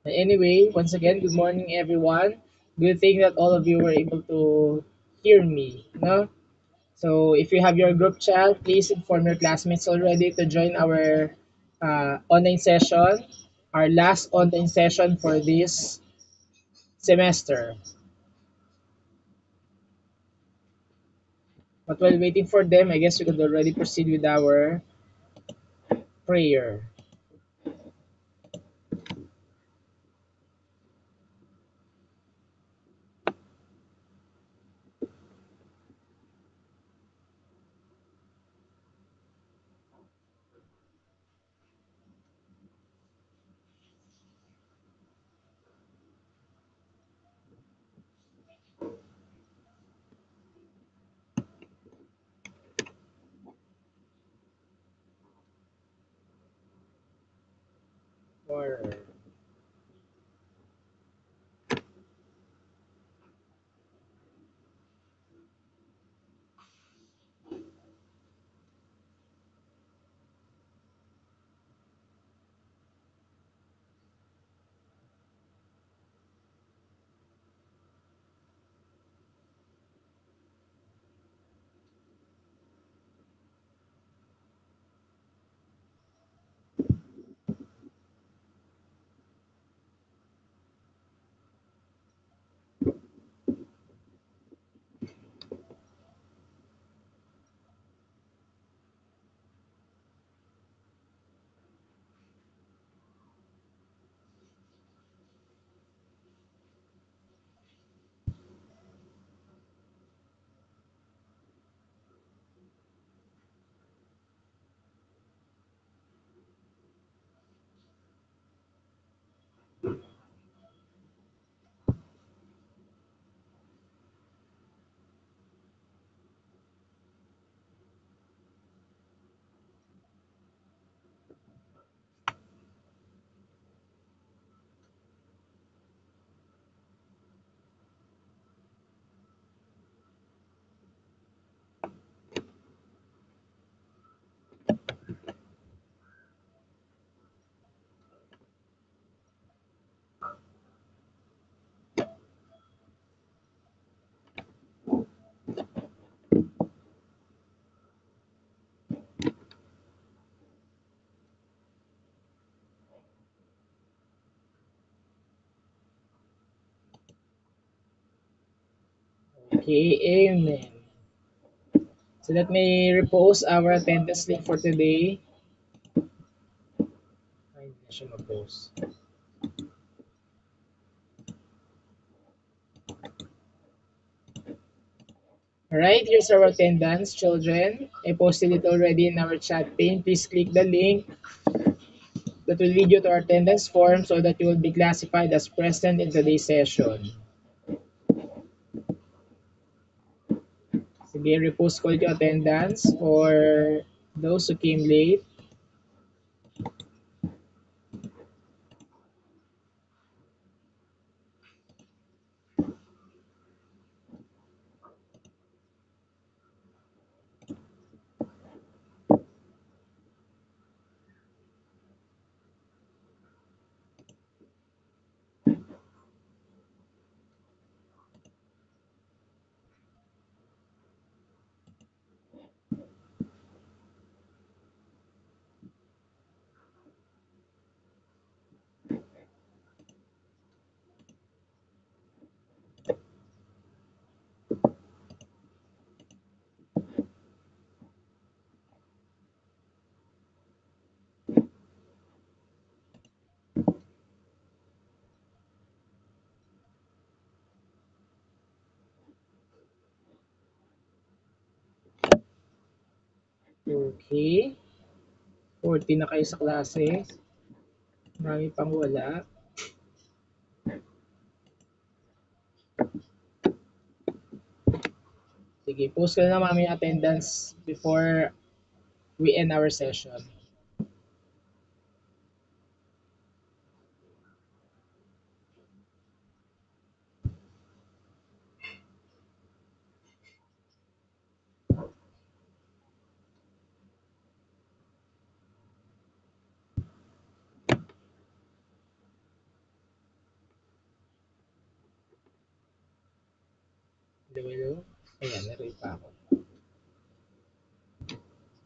Anyway, once again, good morning, everyone. Good thing that all of you were able to hear me, no? So if you have your group chat, please inform your classmates already to join our online session, our last online session for this semester. But while waiting for them, I guess we could already proceed with our prayer. Or, okay, amen. So let me repost our attendance link for today. Ay, hindi na siya ma-post. Alright, here's our attendance, children. I posted it already in our chat pane. Please click the link that will lead you to our attendance form so that you will be classified as present in today's session. Sige, repost ko yung attendance for those who came late. Okay. 40 na kayo sa klase. Marami pang wala. Sige, post ko na lang mami attendance before we end our session. well. Ayan, naroon pa ako.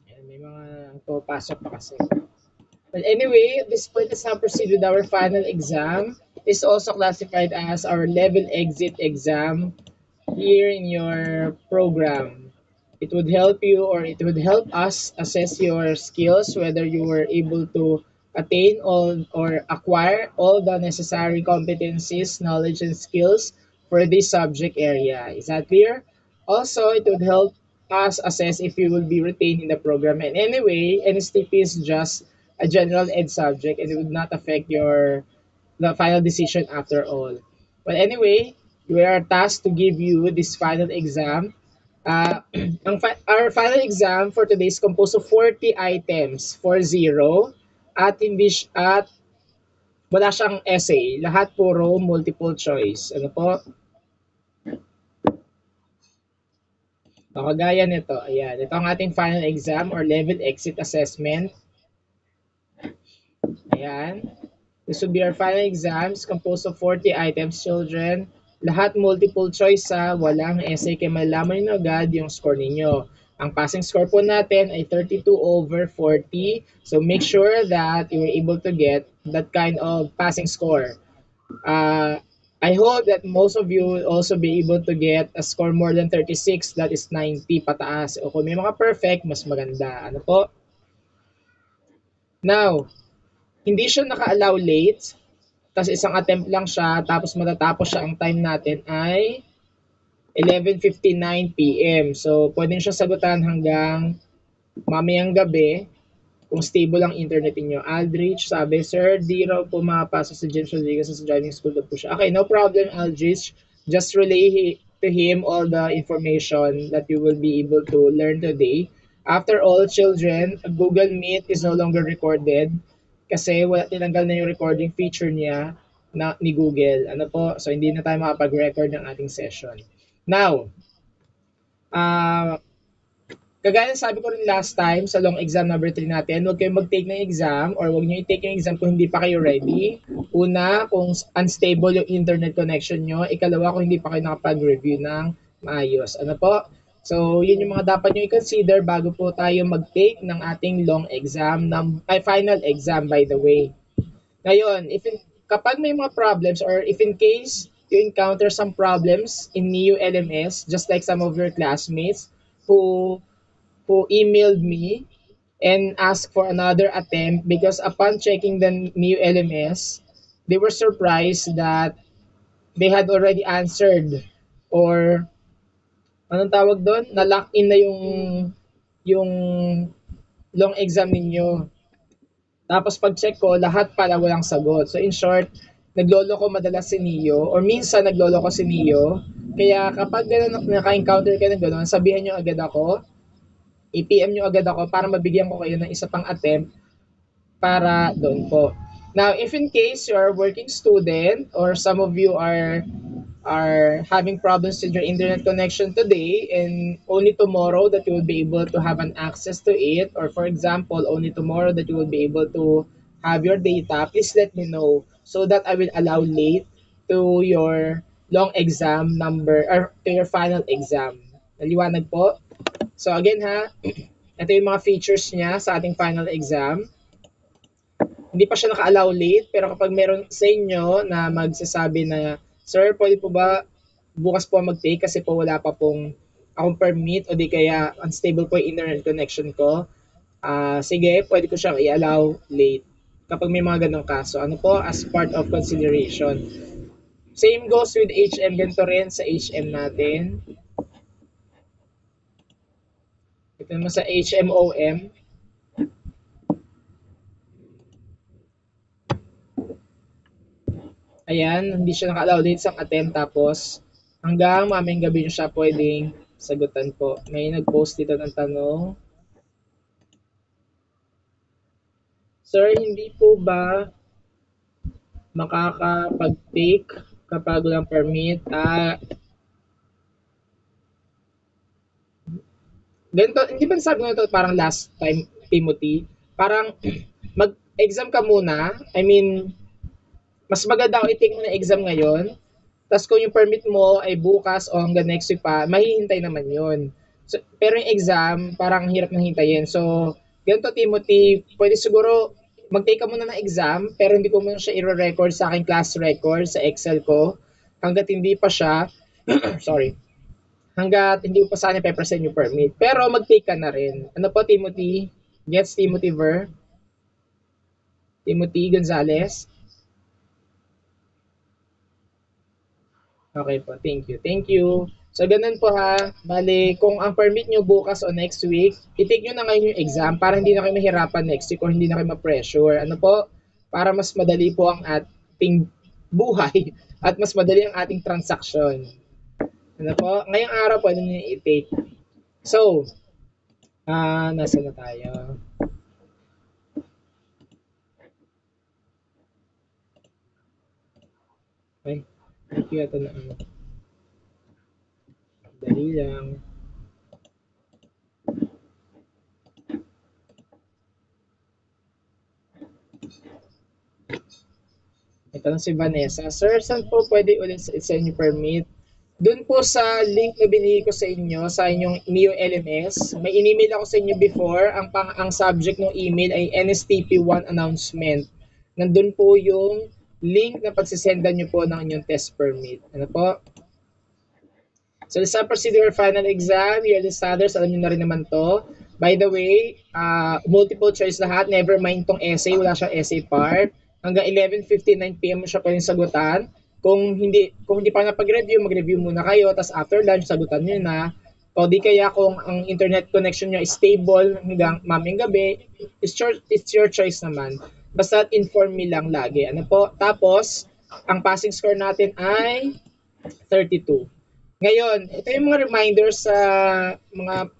Ayan, may mga pumapasok pa kasi. But anyway, at this point, let's now proceed with our final exam. It's also classified as our level exit exam here in your program. It would help you or it would help us assess your skills, whether you were able to attain all or acquire all the necessary competencies, knowledge, and skills for this subject area. Is that clear? Also, it would help us assess if you will be retained in the program. And anyway, NSTP is just a general ed subject and it would not affect your the final decision after all. But anyway, we are tasked to give you this final exam. Our final exam for today is composed of 40 items, 40, at hindi at wala siyang essay. Lahat puro multiple choice. Ano po? O, kagaya nito. Ayan. Ito ang ating final exam or level exit assessment. Ayan. This will be our final exams composed of 40 items, children. Lahat multiple choice sa walang essay kaya malaman nyo agad yung score ninyo. Ang passing score po natin ay 32/40. So make sure that you were able to get that kind of passing score. I hope that most of you will also be able to get a score more than 36, that is 90 pataas. O kung may mga perfect, mas maganda. Ano po? Now, hindi siya naka-allow late. Tapos isang attempt lang siya, tapos matatapos siya, ang time natin ay 11:59 p.m. So, pwede siya sagutan hanggang mamayang gabi kung stable ang internet niyo. Aldrich sabi, Sir, di raw po makapasok sa James Rodriguez sa driving school na po siya. Okay, no problem, Aldrich. Just relay to him all the information that you will be able to learn today. After all, children, Google Meet is no longer recorded kasi wala tinanggal na yung recording feature niya ni Google. Ano po? So, hindi na tayo makapag-record ng ating session. Now, uh, kagaya ng sabi ko rin last time sa long exam number 3 natin, huwag kayong mag-take ng exam or huwag nyo i-take yung exam kung hindi pa kayo ready. Una, kung unstable yung internet connection nyo. Ikalawa, kung hindi pa kayo nakapag-review ng maayos. Ano po? So, yun yung mga dapat nyo i-consider bago po tayo mag-take ng ating long exam, final exam by the way. Ngayon, kapag may mga problems or if in case you encounter some problems in NEO LMS, just like some of your classmates who emailed me and asked for another attempt because upon checking the NEO LMS, they were surprised that they had already answered or anong tawag doon? Na-lock in na yung long exam ninyo. Tapos pag-check ko, lahat pala walang sagot. So in short, naglolo ko madalas si Neo or minsan naglolo ko si Neo. Kaya kapag gano'n, naka-encounter ka ng gano'n, sabihan nyo agad ako, i-PM nyo agad ako para mabigyan ko kayo ng isa pang attempt para doon po. Now, if in case you're a working student or some of you are having problems with your internet connection today and only tomorrow that you will be able to have an access to it, or for example, only tomorrow that you will be able to have your data, please let me know so that I will allow late to your long exam number or to your final exam. Naliwanag po? So again ha, ito yung mga features niya sa ating final exam. Hindi pa siya naka-allow late, pero kapag meron sa inyo na magsasabi na, Sir, pwede po ba bukas po mag-take kasi po wala pa pong akong permit o di kaya unstable po yung internet connection ko. Sige, pwede ko siyang i-allow late kapag may mga ganong kaso. Ano po? As part of consideration. Same goes with HM. Ganito rin sa HM natin. Ito naman sa HMOM. Ayan, hindi siya naka-allow din sa attempt tapos hanggang mamayang gabi nyo siya pwedeng sagutan po. May nag-post dito ng tanong. Sir, hindi po ba makakapag-take kapag walang permit? Ganito, hindi ba sabi ko ito parang last time, Timothy? Parang mag-exam ka muna. I mean, mas maganda kung i-take mo na exam ngayon. Tas kung yung permit mo ay bukas o hanggang next week pa, mahihintay naman yun. So, pero yung exam, parang hirap nang hintayin. So, ganito Timothy, pwede siguro mag-take ka muna ng exam, pero hindi ko muna siya i-record sa aking class record sa Excel ko hanggat hindi pa siya, sorry, hanggat hindi ko pa sana pe-present yung permit. Pero mag-take ka na rin. Ano po, Timothy? Gets Timothy Ver? Timothy Gonzalez? Okay po, thank you. Thank you. So, ganun po ha. Bali, kung ang permit nyo bukas o next week, i-take nyo na ngayon yung exam para hindi na kayo mahirapan next week or hindi na kayo ma-pressure. Ano po? Para mas madali po ang ating buhay at mas madali ang ating transaction. Ano po? Ngayong araw, pwede nyo i-take. So, nasa na tayo? Ay, thank you ito na ano. Dali lang. Ito na si Vanessa. Sir, saan po pwede ulit sa inyo permit? Doon po sa link na binigay ko sa inyo, sa inyong Neo LMS, may in-email ako sa inyo before. Ang subject ng email ay NSTP1 announcement. Nandun po yung link na pagsisendan nyo po ng inyong test permit. Ano po? So, sa procedure final exam, yearly standards, alam niyo na rin naman to. By the way, multiple choice lahat, never mind tong essay, wala siyang essay part. Hanggang 11:59 PM mo siya pwedeng sagutan. Kung hindi pa napag-review, mag-review muna kayo, tapos after lunch, sagutan niyo na. O di kaya kung ang internet connection niyo is stable hanggang mamayang gabi, it's your choice naman. Basta inform me lang lagi. Ano po? Tapos, ang passing score natin ay 32. Ngayon, ito yung mga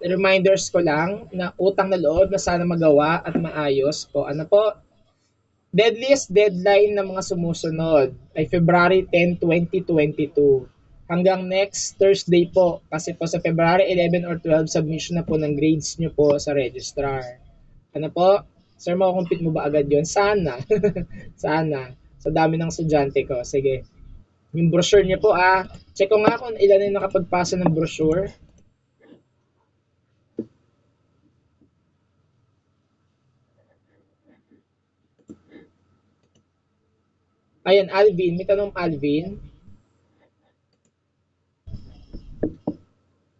reminders ko lang na utang na loob na sana magawa at maayos po. Ano po? Deadliest deadline ng mga sumusunod ay February 10, 2022. Hanggang next Thursday po. Kasi po sa February 11 or 12, submission na po ng grades nyo po sa registrar. Ano po? Sir, makukumpit mo ba agad yon? Sana. Sana. Sa dami ng estudyante ko. Sige. Yung brochure niya po check ko nga kung ilan yung nakapagpasa ng brochure. Ayan, Alvin. May tanong Alvin.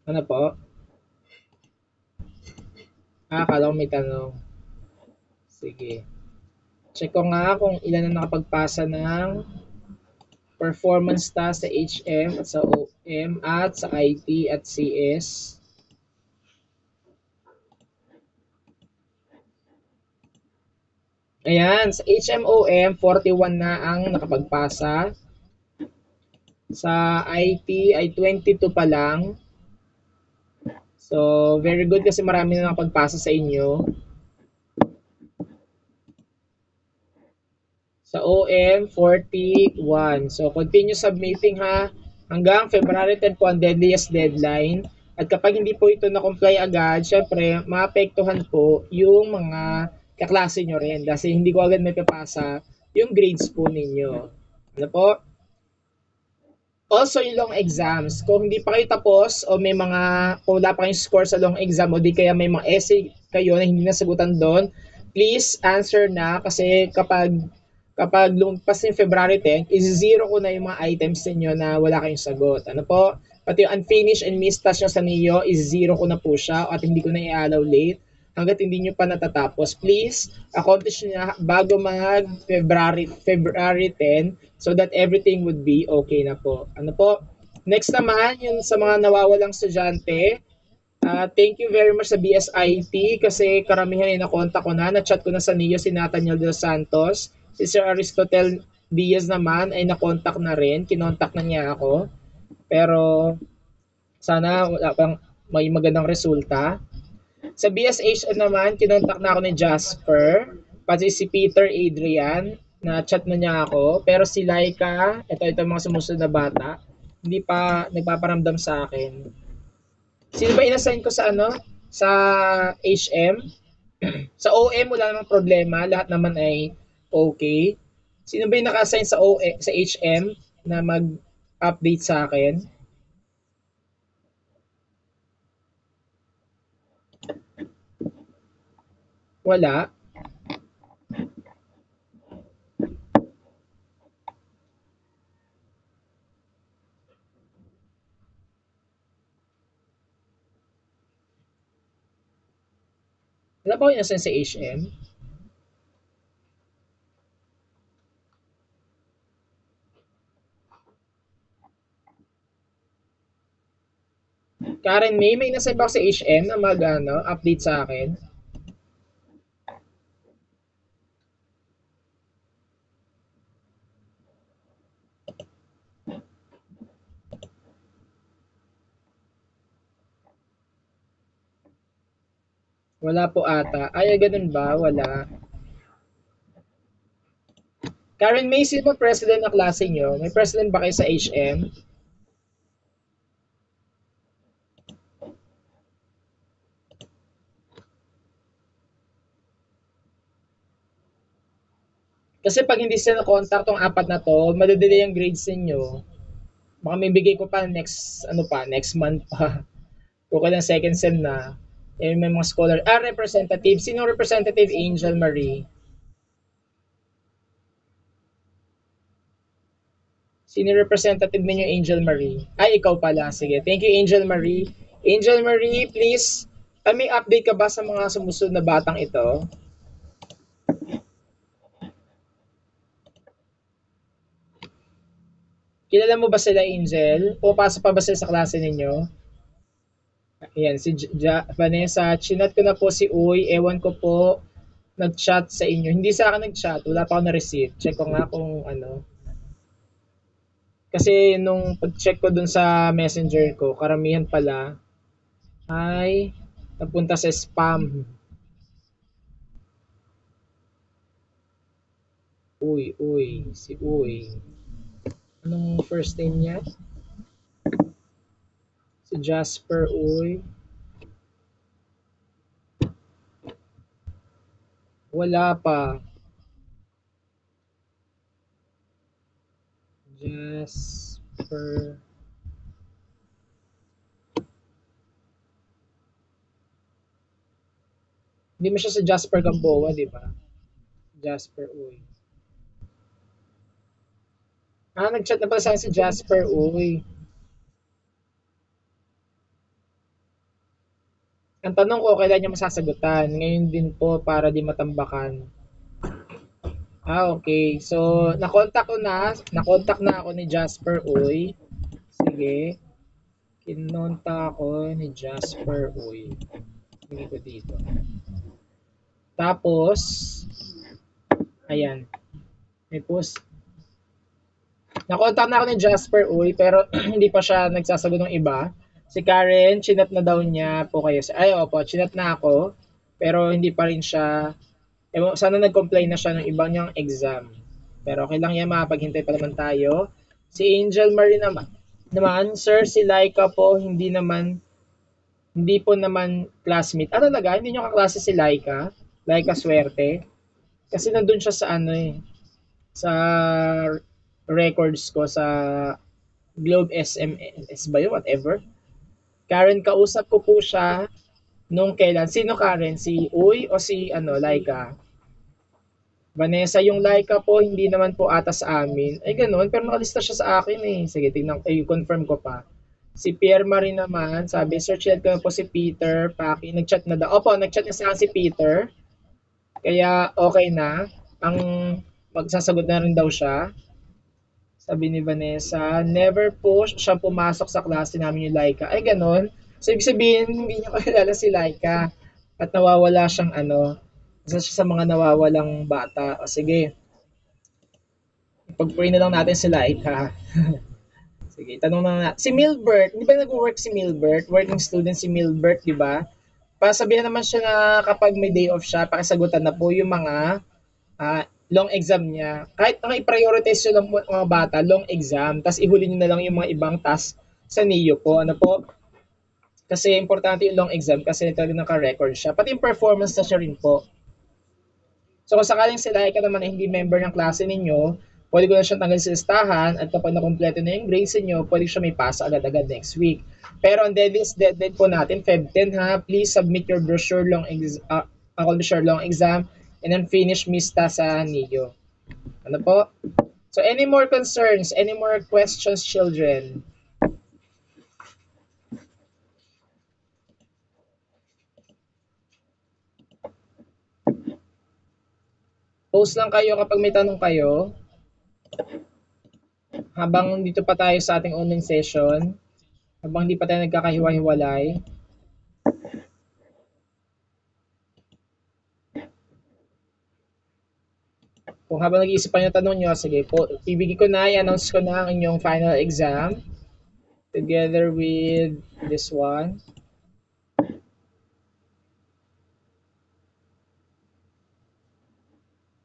Ano po? Akala ko may tanong. Sige. Check ko nga kung ilan ang nakapagpasa ng performance task sa HM at sa OM at sa IT at CS. Ayan, sa HMOM, 41 na ang nakapagpasa. Sa IT ay 22 pa lang. So, very good kasi marami na nakapagpasa sa inyo. Sa OM, 41. So, continue submitting ha. Hanggang February 10 po ang deadliest deadline. At kapag hindi po ito na-comply agad, syempre, maapektuhan po yung mga kaklase nyo rin. Kasi hindi ko agad may papasa yung grades po ninyo. Ano po? Also, yung long exams. Kung hindi pa kayo tapos o kung wala pa kayong score sa long exam o di kaya may mga essay kayo na hindi nasagutan doon, please answer na kasi kapag lumagpas yung February 10, is-zero ko na yung mga items ninyo na wala kayong sagot. Ano po? Pati yung unfinished and missed task nyo sa NEO, is-zero ko na po siya at hindi ko na i-allow late hanggat hindi nyo pa natatapos. Please, accomplish nyo bago February 10 so that everything would be okay na po. Ano po? Next naman, yung sa mga nawawalang estudyante, thank you very much sa BSIT kasi karamihan ay nakontak ko na-chat ko na sa NEO si Nathaniel de los Santos. Si Sir Aristotel Diaz naman ay nakontak na rin, kinontak na niya ako. Pero sana wala pang may magandang resulta. Sa BSH naman, kinontak na ako ni Jasper, pati si Peter Adrian, na chat na niya ako. Pero si Laika, ito mga sumusunod na bata, hindi pa nagpaparamdam sa akin. Sino ba inassign ko sa Sa HM? Sa OM wala namang problema, lahat naman ay okay. Sino ba yung naka-assign sa HM na update sa akin? Wala. Wala ba kayo nasan sa HM? Karen may nasa ba sa HM na update sa akin? Wala po ata. Ay, ganun ba? Wala. Karen May, sino ba president ng klase nyo? May president ba kayo sa HM? Kasi pag hindi sila na-contact tong apat na to, madadelay ang grades ninyo. Baka may bigay ko pa next month pa. Kung kailang second sem na. Eh, may mga scholar. Representative. Sino representative? Angel Marie. Sino representative ninyo, Angel Marie? Ay, ikaw pala. Sige. Thank you, Angel Marie. Angel Marie, please. May update ka ba sa mga sumusunod na batang ito? Kilala mo ba sila, Angel? Pumapasok pa ba sila sa klase ninyo? Ayan, si Vanessa. Chinat ko na po si Uy. Ewan ko po nag-chat sa inyo. Hindi sa akin nag-chat. Wala pa ako na-receive. Check ko nga kung ano. Kasi nung pag-check ko dun sa messenger ko, karamihan pala ay napunta sa spam. Si Uy. Anong first name niya? Si Jasper Uy. Wala pa. Jasper. Hindi mo siya sa Jasper Gamboa, di ba? Jasper Uy. Nag-chat na pala sa akin si Jasper Uy. Ang tanong ko, kailan niya masasagutan? Ngayon din po para di matambakan. Okay. So, nakontak na ako ni Jasper Uy. Sige. Kinontak ako ni Jasper Uy. Hindi ko dito. Tapos, ayan. May post. Nakontak na ako ni Jasper Uy, pero hindi pa siya nagsasagot ng iba. Si Karen, chinat na daw niya po kayo. Ay, opo, chinat na ako. Pero hindi pa rin siya, sana nag-complain na siya ng ibang niyang exam. Pero okay lang yan, makapaghintay pa naman tayo. Si Angel Marie naman, sir, si Laika po, hindi po naman classmate. Talaga, hindi nyo kaklase si Laika? Laika Swerte? Kasi nandun siya sa sa records ko sa Globe SMS ba yun? Whatever. Karen, kausap ko po siya nung kailan. Sino Karen? Si Uy o si Laika? Vanessa, yung Laika po, hindi naman po ata sa amin. Ay, ganun. Pero nakalista siya sa akin eh. Sige, confirm ko pa. Si Pierre Marie naman, sabi, search ko na po si Peter Paki. Nag-chat na daw. Opo, nag-chat na sa akin si Peter. Kaya okay na. Ang magsasagot na rin daw siya. Sabi ni Vanessa, never po siya pumasok sa klase namin yung Laika. Ay, ganun. So, ibig sabihin, hindi niyo kilala si Laika. At nawawala siyang isa siya sa mga nawawalang bata. O sige, pag-pray na lang natin si Laika. Sige, tanong na natin. Si Milbert, di ba nag-work si Milbert? Working student si Milbert, di ba? Pasabihan naman siya na kapag may day off siya, pakisagutan na po yung mga long exam niya. Kahit ang i-prioritize nyo lang mga bata, long exam, tapos ihuli nyo na lang yung mga ibang task sa NIO po. Ano po? Kasi importante yung long exam kasi talaga naka-record siya. Pati yung performance na siya rin po. So kung sakaling sila ka naman na hindi member ng klase ninyo, pwede ko na siyang tanggalin sa listahan at kapag nakumpleto na yung grades niyo, pwede siya may pasa agad-agad next week. Pero ang deadline po natin, Feb 10 ha, please submit your accomplish your long exam and then finish MISTA sa NIO. Ano po? So any more concerns, any more questions, children? Post lang kayo kapag may tanong kayo. Habang dito pa tayo sa ating online session, habang hindi pa tayo nagkakahiwa-hiwalay. Kung habang nag-iisip pa yung tanong nyo, sige po, ibigay ko na, i-announce ko na ang inyong final exam together with this one.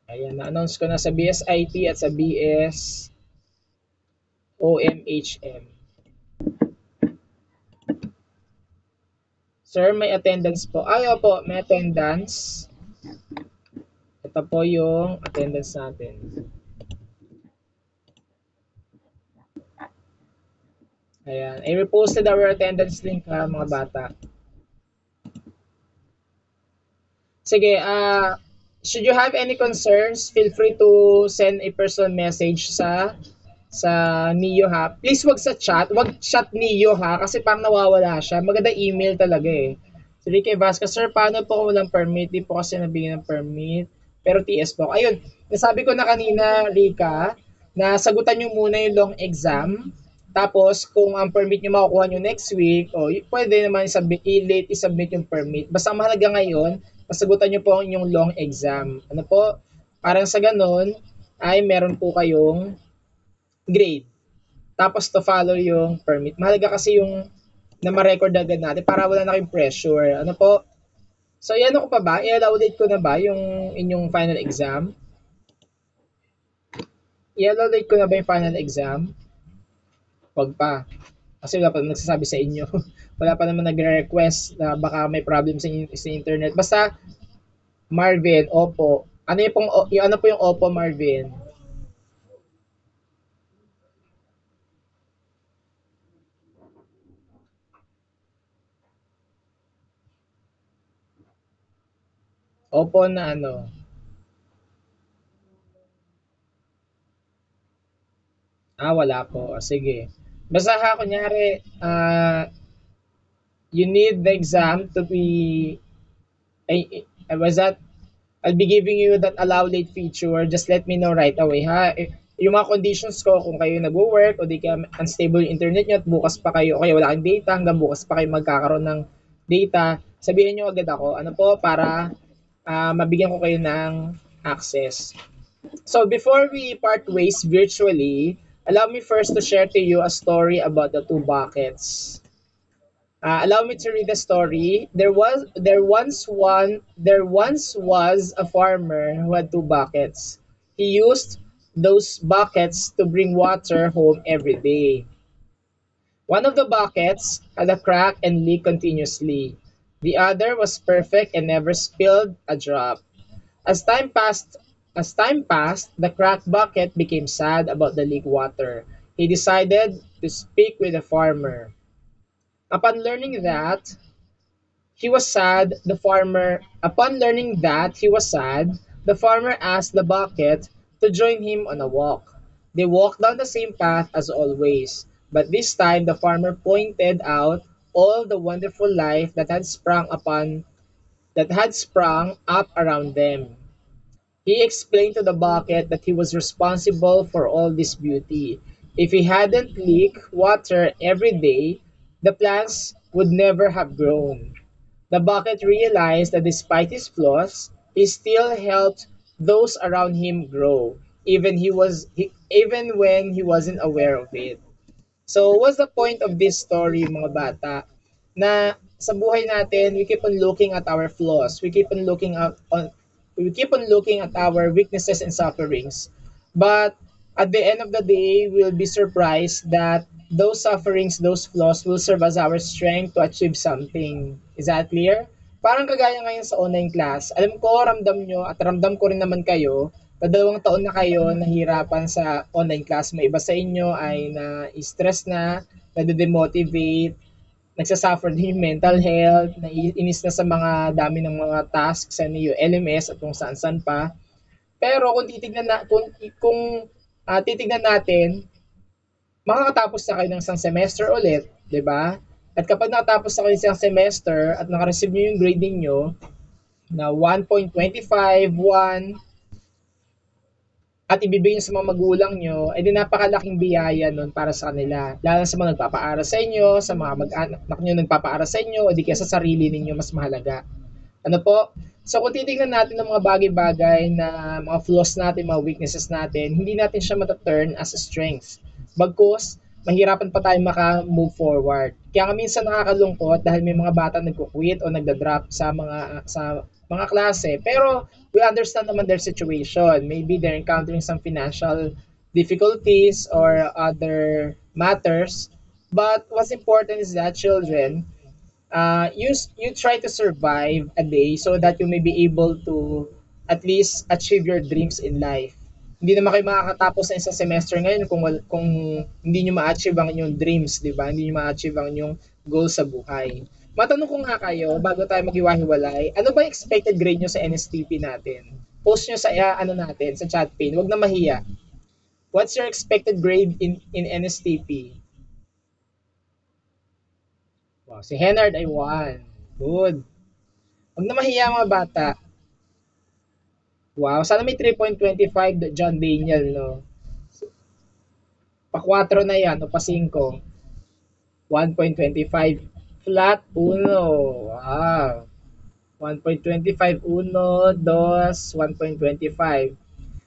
Ayan, na-announce ko na sa BSIT at sa BS OMHM. Sir, may attendance po. Ay, opo, may attendance. Ito po yung attendance natin. Ayan. I reposted our attendance link ha, mga bata. Sige, should you have any concerns, feel free to send a personal message sa Neo ha. Please wag sa chat, wag chat Neo ha kasi parang nawawala siya. Maganda email talaga eh. Si Ricky Vasquez, sir, paano po kung walang permit? Di po kasi nabigyan ng permit. Pero TS po. Ayun, nasabi ko na kanina, Rika, na sagutan nyo muna yung long exam. Tapos, kung ang permit nyo makukuha nyo next week, pwede naman i-late i-submit yung permit. Basta ang mahalaga ngayon, masagutan nyo po ang inyong long exam. Ano po? Parang sa ganun, ay meron po kayong grade. Tapos to follow yung permit. Mahalaga kasi yung na ma-record agad natin para wala na kayong pressure. Ano po? So, yan ako pa ba? I-allow date ko na ba yung inyong final exam? I-allow date ko na ba yung final exam? Wag pa. Kasi wala pa naman nagsasabi sa inyo. Wala pa naman nagre-request na baka may problem sa internet. Basta, Marvin, Oppo. Ano ano po yung Oppo, Marvin? Oppo na ano? Wala po. Sige. Basta ha, kunyari, you need the exam to be, was that, I'll be giving you that allow late feature. Just let me know right away ha. Yung mga conditions ko, kung kayo nag-work o di kaya unstable yung internet nyo at bukas pa kayo, o kaya wala kang data, hanggang bukas pa kayo magkakaroon ng data, sabihin nyo agad ako. Ano po, para mabigyan ko kayo ng access. So before we part ways virtually, allow me first to share to you a story about the two buckets. Allow me to read the story. There once was a farmer who had two buckets. He used those buckets to bring water home every day. One of the buckets had a crack and leaked continuously. The other was perfect and never spilled a drop. As time passed, as time passed, the cracked bucket became sad about the leak water. He decided to speak with the farmer. Upon learning that the farmer asked the bucket to join him on a walk. They walked down the same path as always, but this time the farmer pointed out all the wonderful life that had sprung up around them. He explained to the bucket that he was responsible for all this beauty. If he hadn't leaked water every day, the plants would never have grown. The bucket realized that despite his flaws, he still helped those around him grow, even when he wasn't aware of it. So, what's the point of this story, mga bata? Na sa buhay natin, we keep on looking at our weaknesses and sufferings. But at the end of the day, we'll be surprised that those sufferings, those flaws will serve as our strength to achieve something. Is that clear? Parang kagaya ngayon sa online class. Alam ko, ramdam nyo at ramdam ko rin naman kayo Dalawang taon na kayo nahirapan sa online class, may iba sa inyo ay na-stress na, nade-demotivate, nagsasuffer din yung mental health, naiinis na sa mga dami ng mga tasks sa NEO LMS at kung saan-saan pa. Pero kung titignan natin, makakatapos na kayo ng isang semester ulit, 'di ba? At kapag nakatapos na kayo ng isang semester at naka-receive niyo yung grading niyo na 1.25, 1, at ibibigay sa mga magulang nyo, edi napakalaking biyaya nun para sa kanila. Lalo sa mga nagpapaaral sa inyo, sa mga mag-anak nyo nagpapaaral sa inyo, o di kaya sa sarili ninyo mas mahalaga. Ano po? So kung titignan natin ng mga bagay-bagay na mga flaws natin, mga weaknesses natin, hindi natin siya mataturn as a strength. Bagkus, mahirapan pa tayo maka-move forward. Kaya nga minsan nakakalungkot dahil may mga bata nagko-quit o nagda-drop sa mga klase. Pero we understand naman their situation. Maybe they're encountering some financial difficulties or other matters. But what's important is that children, you try to survive a day so that you may be able to at least achieve your dreams in life. Hindi naman kayo makakatapos sa isang semester ngayon kung hindi nyo ma-achieve ang inyong dreams, di ba? Hindi nyo ma-achieve ang inyong goals sa buhay. Matanong ko nga kayo, bago tayo maghiwa-hiwalay, ano ba yung expected grade nyo sa NSTP natin? Post nyo sa ano natin, sa chat pane. Huwag na mahiya. What's your expected grade in NSTP? Wow, si Henard ay 1. Good. Huwag na mahiya mga bata. Wow, sana may 3.25 John Daniel, no? Pa 4 na yan, o pa 5. 1.25. Flat, 1. Wow. 1.25, 1, 2, 1.25.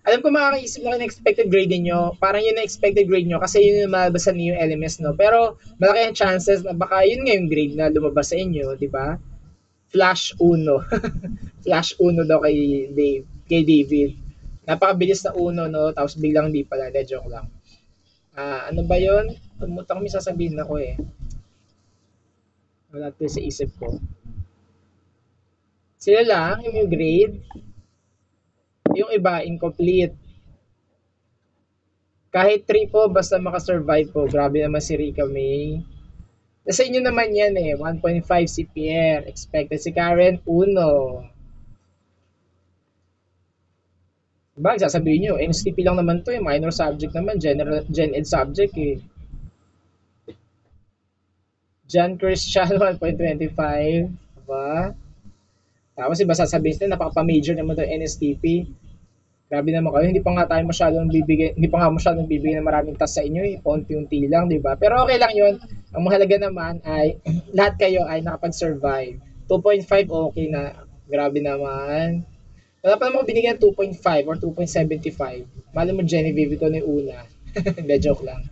Alam ko makakaisip lang ng expected grade niyo. Parang yun ang expected grade niyo kasi yun yung lumabas sa new LMS, no? Pero malaki ang chances na baka yun nga yung grade na lumabas sa inyo, di ba? Flash 1. Flash 1 daw kay David. Napakabilis na 1, no? Tapos biglang di pala. De, joke lang. Ano ba yun? Tumuta kami sasabihin ako eh. Wala to sa isip ko. Sila lang, yung grade. Yung iba, incomplete. Kahit 3 po, basta makasurvive po. Grabe naman si Rika May. Sa inyo naman yan eh. 1.5 si Pierre. Expected si Karen, 1. Diba, sasabihin nyo, NSTP lang naman to eh. Minor subject naman. Gen Ed subject eh. John Christian, 1.25. Diba? Tapos iba sasabihin nila, napaka-major naman to NSTP. Grabe naman kayo, hindi pa nga masyadong bibigyan ng maraming task sa inyo, unti-unti lang, di ba? Pero okay lang yun. Ang mahalaga naman ay lahat kayo ay nakapag-survive. 2.5 okay na. Grabe naman. Wala pa namang binigyan 2.5 or 2.75. Malam mo Genevieve, ikaw na yung una. Hindi, joke lang.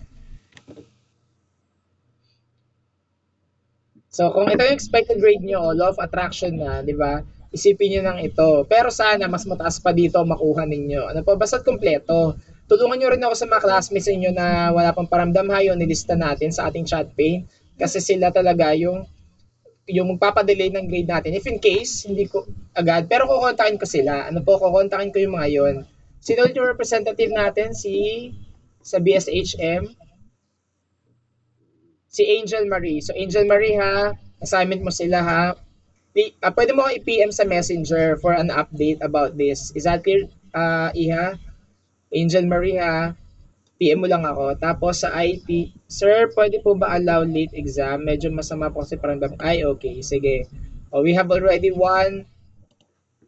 So, kung ito yung expected grade nyo, law of attraction na, di ba? Isipin nyo ng ito. Pero sana, mas mataas pa dito makuha ninyo. Ano po, basta't kompleto. Tulungan nyo rin ako sa mga classmates ninyo na wala pang paramdam ha, yun, nilista natin sa ating chat pane. Kasi sila talaga yung magpapadelay ng grade natin. If in case, hindi ko agad, pero kukontakin ko sila. Ano po, kukontakin ko yung mga yon. Sino yung representative natin? Sa BSHM? Si Angel Marie. So, Angel Marie ha, assignment mo sila ha. Pwede mo i-PM sa messenger for an update about this. Is that clear, Iha? Angel Marie ha, PM mo lang ako. Tapos sa IT, sir, pwede po ba allow late exam? Medyo masama po kasi parang, ay okay, sige. We have already one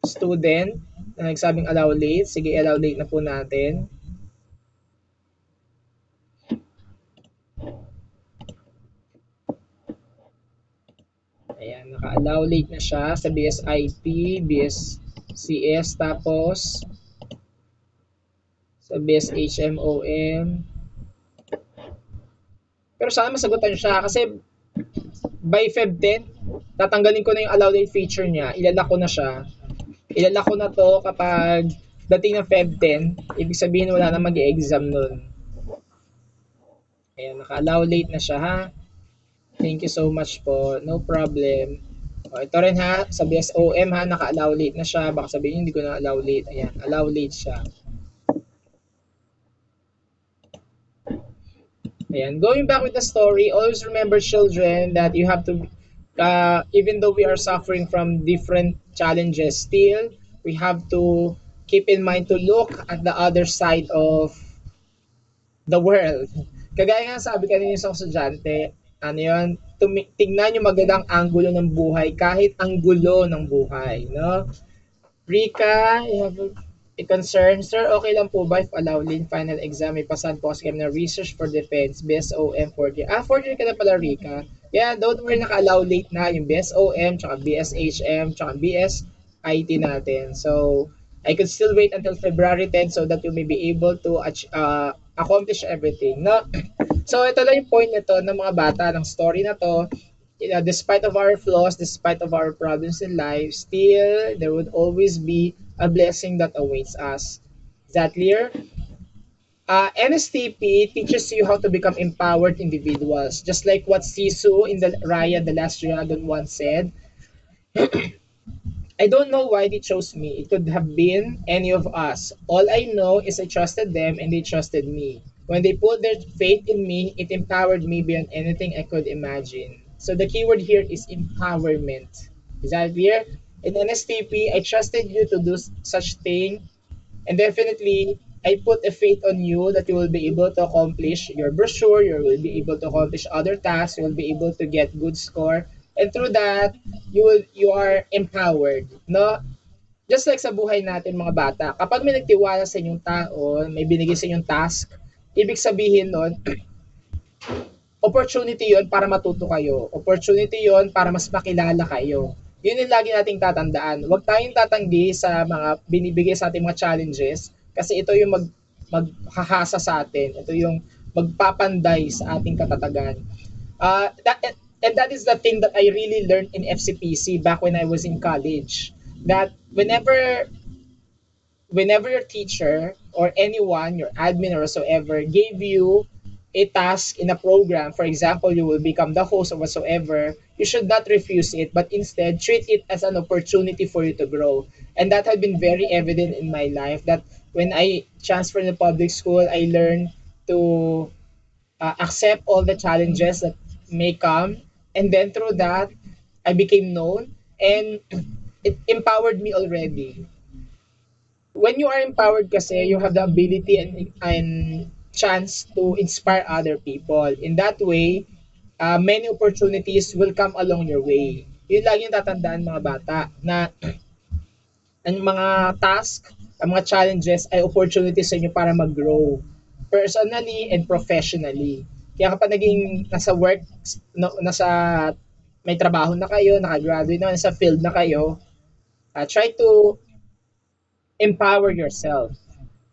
student na nagsabing allow late. Sige, allow late na po natin. Ayan, naka-allow late na siya sa BSIT, BSCS, tapos sa BSHMOM. Pero sana masagutan siya kasi by Feb 10, tatanggalin ko na yung allow late feature niya. Ilalak ko na siya. Ilalak ko na to kapag dating ng Feb 10, ibig sabihin wala na mag-exam nun. Ayan, naka-allow late na siya ha. Thank you so much po. No problem. Ito rin ha, sa BSOM ha, naka-allow late na siya. Baka sabihin hindi ko na allow late. Ayan, allow late siya. Ayan. Going back with the story, always remember, children, that you have to, even though we are suffering from different challenges, still, we have to keep in mind to look at the other side of the world. Kagaya nga sabi kanina sa estudyante, ano yun, tignan yung magandang anggulo ng buhay kahit ang gulo ng buhay, no? Rika, you have a concern? Sir, okay lang po ba if allow Lin final exam? May pasan po kasi kami na research for defense, BSOM 4 year. 4 year ka na pala, Rika. Yeah, don't worry, naka-allow late na yung BSOM, tsaka BSHM, tsaka BS IT natin. So, I could still wait until February 10 so that you may be able to accomplish everything. No? So, ito lang yung point nito ng mga bata ng story na to. Despite of our flaws, despite of our problems in life, still there would always be a blessing that awaits us. Is that clear? NSTP teaches you how to become empowered individuals. Just like what Sisu in the Raya, the Last Dragon once said, I don't know why they chose me. It could have been any of us. All I know is I trusted them and they trusted me. When they put their faith in me, it empowered me beyond anything I could imagine. So the keyword here is empowerment. Is that clear? In NSTP, I trusted you to do such thing, and definitely I put a faith on you that you will be able to accomplish your brochure, you will be able to accomplish other tasks, you will be able to get good score, and through that, you are empowered, no? Just like sa buhay natin mga bata, kapag may nagtiwala sa inyong tao, may binigay sa inyong task, ibig sabihin nun, opportunity yon para matuto kayo. Opportunity yon para mas makilala kayo. Yun yung lagi nating tatandaan. Huwag tayong tatanggi sa mga binibigay sa ating mga challenges kasi ito yung maghahasa sa atin. Ito yung magpapanday sa ating katatagan. And that is the thing that I really learned in FCPC back when I was in college. That whenever your teacher or anyone, your admin or whatsoever, gave you a task in a program, for example, you will become the host or whatsoever, you should not refuse it, but instead treat it as an opportunity for you to grow. And that had been very evident in my life that when I transferred to public school, I learned to accept all the challenges that may come. And then through that, I became known and it empowered me already. When you are empowered kasi, you have the ability and chance to inspire other people. In that way, many opportunities will come along your way. Yun lagi yung tatandaan mga bata na ang mga task, ang mga challenges ay opportunities sa inyo para mag-grow personally and professionally. Kaya kapag naging nasa work, no, nasa may trabaho na kayo, nakagraduate na, nasa field na kayo, try to empower yourself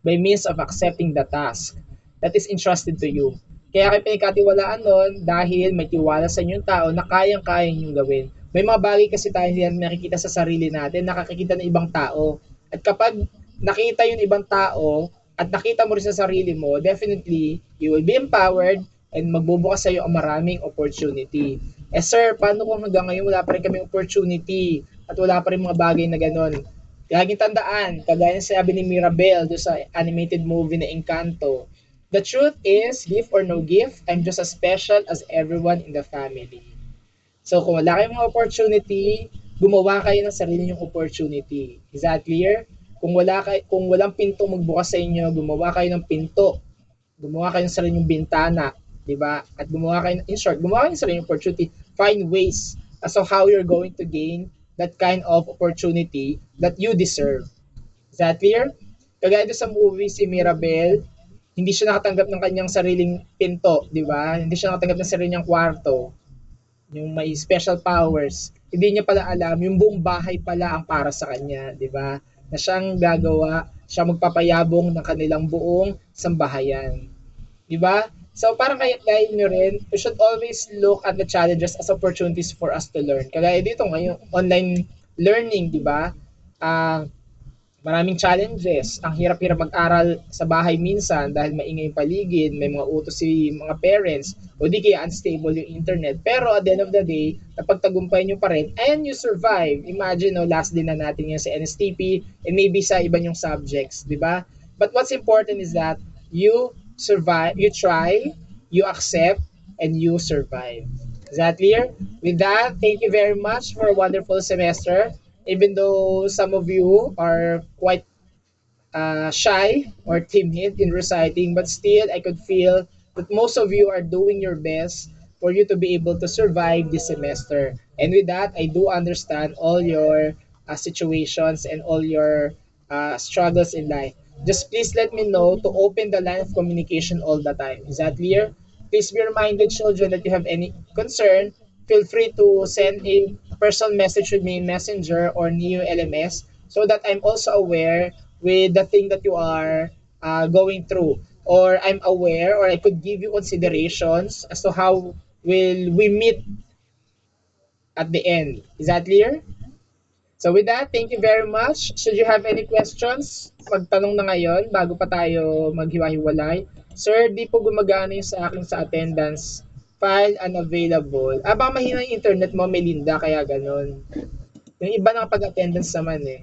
by means of accepting the task that is entrusted to you. Kaya kayo pinagkatiwalaan nun dahil may tiwala sa inyong tao na kayang-kaya niyong gawin. May mga bagay kasi tayo hindi nakikita sa sarili natin, nakakikita ng ibang tao. At kapag nakita yung ibang tao at nakita mo rin sa sarili mo, definitely, you will be empowered and magbubukas sa iyo ang maraming opportunity. Eh sir, paano kung hanggang ngayon wala pa rin kaming opportunity at wala pa rin mga bagay na ganon? Laging tandaan, kagaya ng sabi ni Mirabel doon sa animated movie na Encanto, the truth is, gift or no gift, I'm just as special as everyone in the family. So kung wala kayong mga opportunity, gumawa kayo ng sarili nyong opportunity. Is that clear? Kung walang pinto magbukas sa inyo, gumawa kayo ng pinto. Gumawa kayo ng sarili nyong bintana, 'di ba? At gumawa kayo in short, gumawa kayo ng sarili nyong opportunity. Find ways as to how you're going to gain that kind of opportunity that you deserve. Is that clear? Kagaya doon sa movie si Mirabel, hindi siya nakatanggap ng kanyang sariling pinto, di ba? Hindi siya nakatanggap ng sariling kwarto, yung may special powers. Hindi niya pala alam, yung buong bahay pala ang para sa kanya, di ba? Na siyang gagawa, siya magpapayabong ng kanilang buong sambahayan. Di ba? So parang kaya nyo rin, we should always look at the challenges as opportunities for us to learn. Kagaya dito ngayon, online learning, di ba? Uh, Maraming challenges. Ang hirap-hirap mag-aral sa bahay minsan dahil maingay yung paligid, may mga utos si mga parents, o di kaya unstable yung internet. Pero at the end of the day, napagtagumpay nyo pa rin and you survive. Imagine, no, last din na natin yan sa NSTP and maybe sa iba yung subjects, di ba? But what's important is that you survive, you try, you accept, and you survive. Is that clear? With that, thank you very much for a wonderful semester. Even though some of you are quite shy or timid in reciting, but still I could feel that most of you are doing your best for you to be able to survive this semester. And with that, I do understand all your situations and all your struggles in life. Just please let me know to open the line of communication all the time. Is that clear? Please be reminded, children, that you have any concern, feel free to send a personal message with me in Messenger or Neo LMS so that I'm also aware with the thing that you are going through. Or I'm aware or I could give you considerations as to how will we meet at the end. Is that clear? So with that, thank you very much. Should you have any questions, magtanong na ngayon bago pa tayo maghiwa-hiwalay. Sir, di po gumagana yung sa akin sa attendance file unavailable. Baka mahina yung internet mo, Melinda, kaya ganon. Yung iba nakapag-attendance naman eh.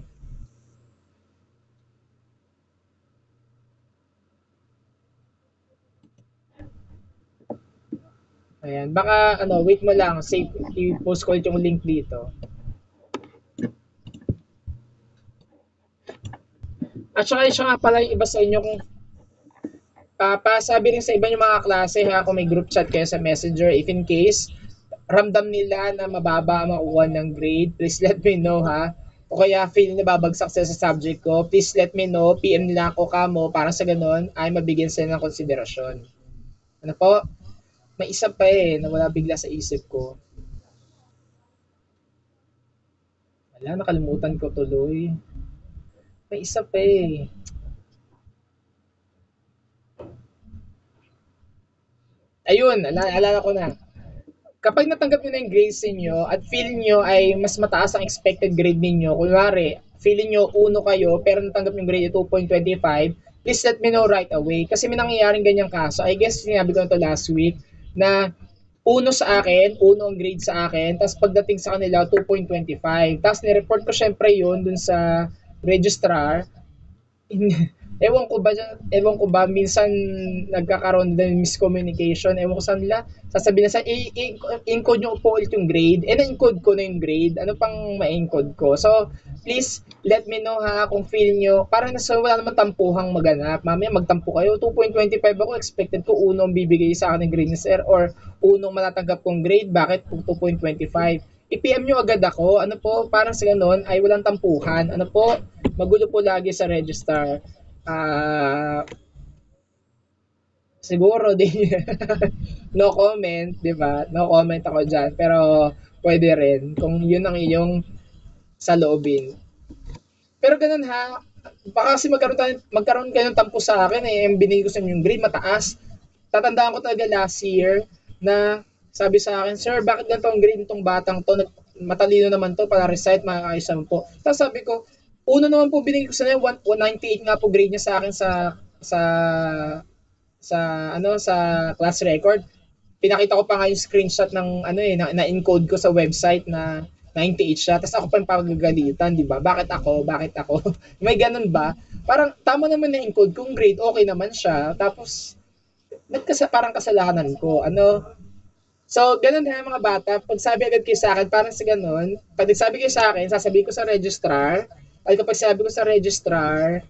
Ayan, baka ano, wait mo lang, save, i-post ko ulit yung link dito. At saka isa nga pala yung iba sa inyo kung pasabi rin sa iba yung mga klase ha, kung may group chat kayo sa Messenger, if in case ramdam nila na mababa ang makuha ng grade, please let me know ha. O kaya feel na babagsak sila sa subject ko, please let me know, PM nila ako kamo, para sa ganun ay mabigyan sila ng konsiderasyon. Ano po? May isa pa eh, na wala bigla sa isip ko. Wala, nakalimutan ko tuloy. May isa pa eh. Ayun, alala ko na. Kapag natanggap niyo na yung grades niyo at feel niyo ay mas mataas ang expected grade ninyo, kunwari, feeling niyo uno kayo pero natanggap yung grade ay 2.25, please let me know right away. Kasi may nangyayaring ganyang kaso. I guess sinabi ko na to last week na uno sa akin, uno ang grade sa akin, tapos pagdating sa kanila 2.25. Tapos nireport ko syempre yun dun sa registrar. Ewan ko ba minsan nagkakaroon din ng miscommunication, ewan ko saan nila sasabihin na sa encode nyo po ulit yung grade, na-encode ko na yung grade, ano pang ma-encode ko. So please let me know ha kung feel nyo parang nasa wala naman tampuhang maganap, mamaya magtampo kayo 2.25 ako, expected ko unong bibigay sa akin ng grade ni sir or unong matatanggap kong grade, bakit 2.25? I-PM nyo agad ako, ano po, parang sa ganun ay walang tampuhan, ano po, magulo po lagi sa register. Ah, siguro din. No comment, 'di ba? No comment ako diyan, pero pwede rin kung 'yun ang iyong saloobin. Pero ganun ha, baka kasi magkaroon kayo ng tampo sa akin eh, yung binigay ko sa inyo yung grade mataas. Tatandaan ko talaga last year na sabi sa akin, sir, bakit ganito ang grade nitong batang to? Matalino naman to para recite, makakaisa po. Tapos sabi ko, uno naman po binigay ko sa niya, 198 nga po grade niya sa akin sa sa sa class record. Pinakita ko pa nga yung screenshot ng na-encode ko sa website na 98 siya. Tapos ako pa yung pagagalitan, di ba? Bakit ako? Bakit ako? May ganun ba? Parang tama naman na encode kung grade, okay naman siya. Tapos parang kasalanan ko. So, ganun ha mga bata. Pag sabi agad kayo sa akin, parang sa ganun. Pag sabi kayo sa akin, sasabihin ko sa registrar. Ay kapag sabi ko sa registrar,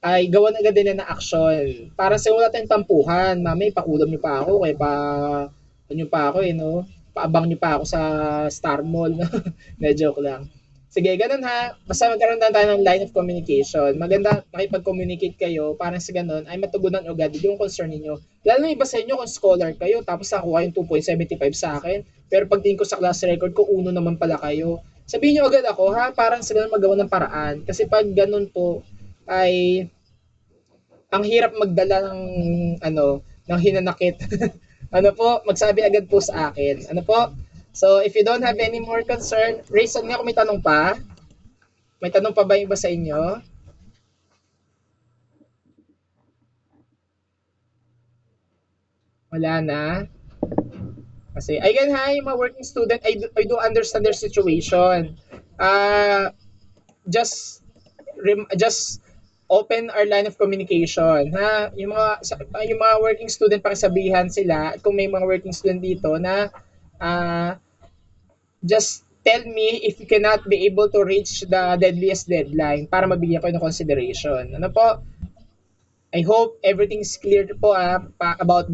ay gawan agad din na action. Para sa wala tayong tampuhan. Mami, pakulam niyo pa ako. Kaya ano pa ako no? Paabang niyo pa ako sa Star Mall. No? Na joke lang. Sige, ganun ha. Basta magkaroon na tayo ng line of communication. Maganda makipag-communicate kayo para sa ganun ay matugunan agad yung concern niyo. Lalo na iba sa inyo kung scholar kayo tapos nakuha yung 2.75 sa akin. Pero pagtingin ko sa class record ko, uno naman pala kayo. Sabihin niyo agad ako ha, parang sa ganun magawa ng paraan. Kasi pag ganun po, ay ang hirap magdala ng ng hinanakit. Ano po, magsabi agad po sa akin. Ano po? So, if you don't have any more concern, raise on nga kung may tanong pa. May tanong pa ba yung iba sa inyo? Wala na. Kasi, again ha, yung mga working student, I do understand their situation. Uh, just, just open our line of communication, ha? Yung mga working student, pakisabihan sila at kung may mga working student dito na ah, just tell me if you cannot be able to reach the deadliest deadline para mabigyan ko ng consideration. Ano po? I hope everything's clear po about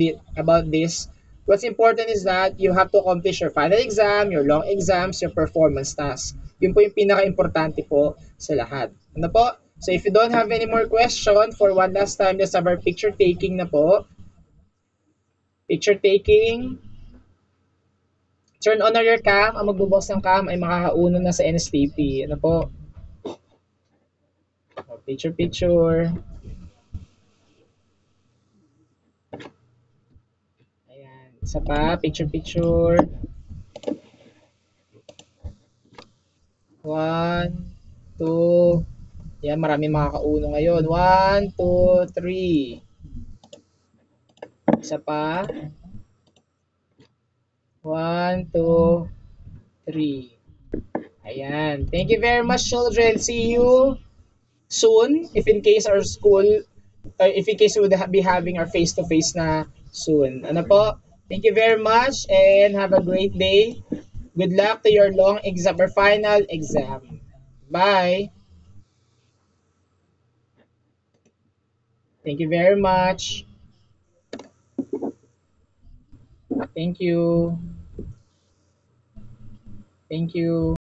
this. What's important is that you have to accomplish your final exam, your long exams, your performance task. Yun po yung pinaka-importante po sa lahat. Ano po? So if you don't have any more question, for one last time, let's have our picture taking na po. Picture taking. Turn on na your cam. Ang magbubukas ng cam ay makakauno na sa NSTP. Ano po? Picture, picture. Ayan. Isa pa. Picture, picture. One, two. Yan, marami makakauno ngayon. One, two, three. Isa pa. One, two, three. Ayan. Thank you very much, children. See you soon if in case our school, if in case we would be having our face-to-face na soon. Ano po? Thank you very much and have a great day. Good luck to your long exam or final exam. Bye. Thank you very much. Thank you. Thank you.